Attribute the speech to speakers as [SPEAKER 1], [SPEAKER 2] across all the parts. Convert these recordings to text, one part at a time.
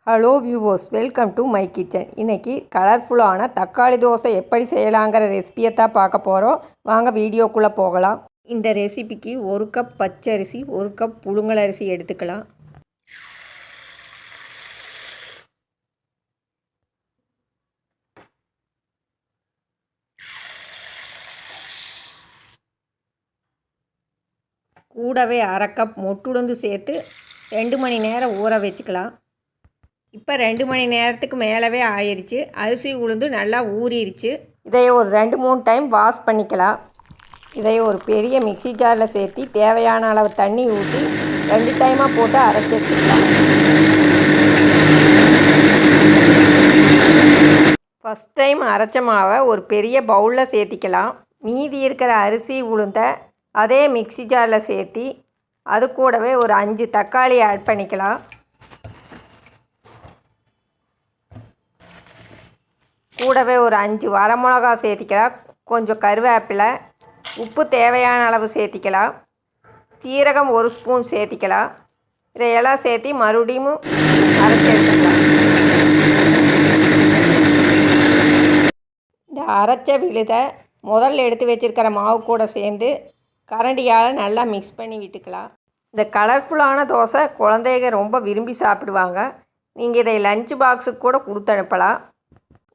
[SPEAKER 1] Hello viewers, welcome to my kitchen. இன்றைக்கி கலர்ஃபுல்லான தக்காளி தோசை எப்படி செய்யலாங்கிற ரெசிபியை தான் பார்க்க போகிறோம். வாங்க வீடியோக்குள்ளே போகலாம். இந்த ரெசிபிக்கு 1 கப் பச்சரிசி, 1 கப் புழுங்கலரிசி எடுத்துக்கலாம். கூடவே 1/2 கப் மொட்டுளுந்து சேர்த்து 2 மணி நேரம் ஊற வச்சுக்கலாம். இப்போ 2 மணி நேரத்துக்கு மேலவே ஆயிடுச்சு. அரிசி உளுந்து நல்லா ஊறிடுச்சு. இதை ஒரு 2-3 டைம் வாஷ் பண்ணிக்கலாம். இதை ஒரு பெரிய மிக்சி ஜாரில் சேர்த்து தேவையான அளவு தண்ணி ஊற்றி 2 டைமாக போட்டு அரைச்சி எடுத்துக்கலாம். ஃபஸ்ட் டைம் அரைச்ச மாவை ஒரு பெரிய பவுலில் சேர்த்திக்கலாம். மீதி இருக்கிற அரிசி உளுந்தை அதே மிக்சி ஜாரில் சேர்த்து அது கூடவே ஒரு 5 தக்காளி ஆட் பண்ணிக்கலாம். கூடவே ஒரு 5 வரமிளகா சேர்த்திக்கலாம். கொஞ்சம் கருவேப்பிலை, உப்பு தேவையான அளவு சேர்த்திக்கலாம். சீரகம் 1 ஸ்பூன் சேர்த்திக்கலாம். இதையெல்லாம் சேர்த்து மறுபடியும் அரைச்சி எடுத்துக்கலாம். இந்த அரைச்ச விழுதை முதல்ல எடுத்து வச்சுருக்கிற மாவு கூட சேர்ந்து கரண்டியால் நல்லா மிக்ஸ் பண்ணி விட்டுக்கலாம். இந்த கலர்ஃபுல்லான தோசை குழந்தைங்க ரொம்ப விரும்பி சாப்பிடுவாங்க. நீங்கள் இதை லஞ்ச் பாக்ஸுக்கு கூட கொடுத்து அனுப்பலாம்.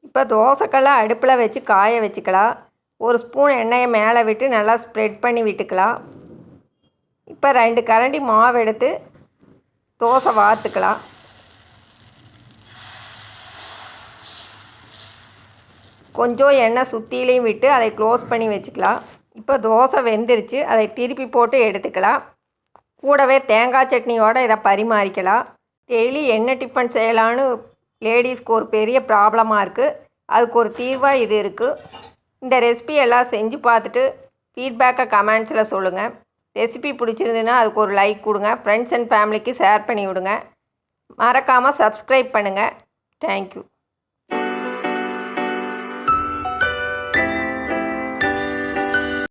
[SPEAKER 1] இப்போ தோசைக்கெல்லாம் அடுப்பில் வச்சு காய வச்சுக்கலாம். 1 ஸ்பூன் எண்ணெயை மேலே விட்டு நல்லா ஸ்ப்ரெட் பண்ணி விட்டுக்கலாம். இப்போ 2 கரண்டி மாவு எடுத்து தோசை வார்த்துக்கலாம். கொஞ்சம் எண்ணெய் சுற்றிலையும் விட்டு அதை க்ளோஸ் பண்ணி வச்சுக்கலாம். இப்போ தோசை வெந்துருச்சு. அதை திருப்பி போட்டு எடுத்துக்கலாம். கூடவே தேங்காய் சட்னியோடு இதை பரிமாறிக்கலாம். டெய்லி என்ன டிஃபன் செய்யலான்னு லேடிஸ்க்கு ஒரு பெரிய ப்ராப்ளமாக இருக்குது. அதுக்கு ஒரு தீர்வாக இது இருக்குது. இந்த ரெசிபி எல்லாம் செஞ்சு பார்த்துட்டு ஃபீட்பேக்கை கமெண்ட்ஸில் சொல்லுங்கள். ரெசிபி பிடிச்சிருந்துன்னா அதுக்கு ஒரு லைக் கொடுங்க. ஃப்ரெண்ட்ஸ் அண்ட் ஃபேமிலிக்கு ஷேர் பண்ணி விடுங்க. மறக்காமல் சப்ஸ்கிரைப் பண்ணுங்கள். தேங்க்யூ.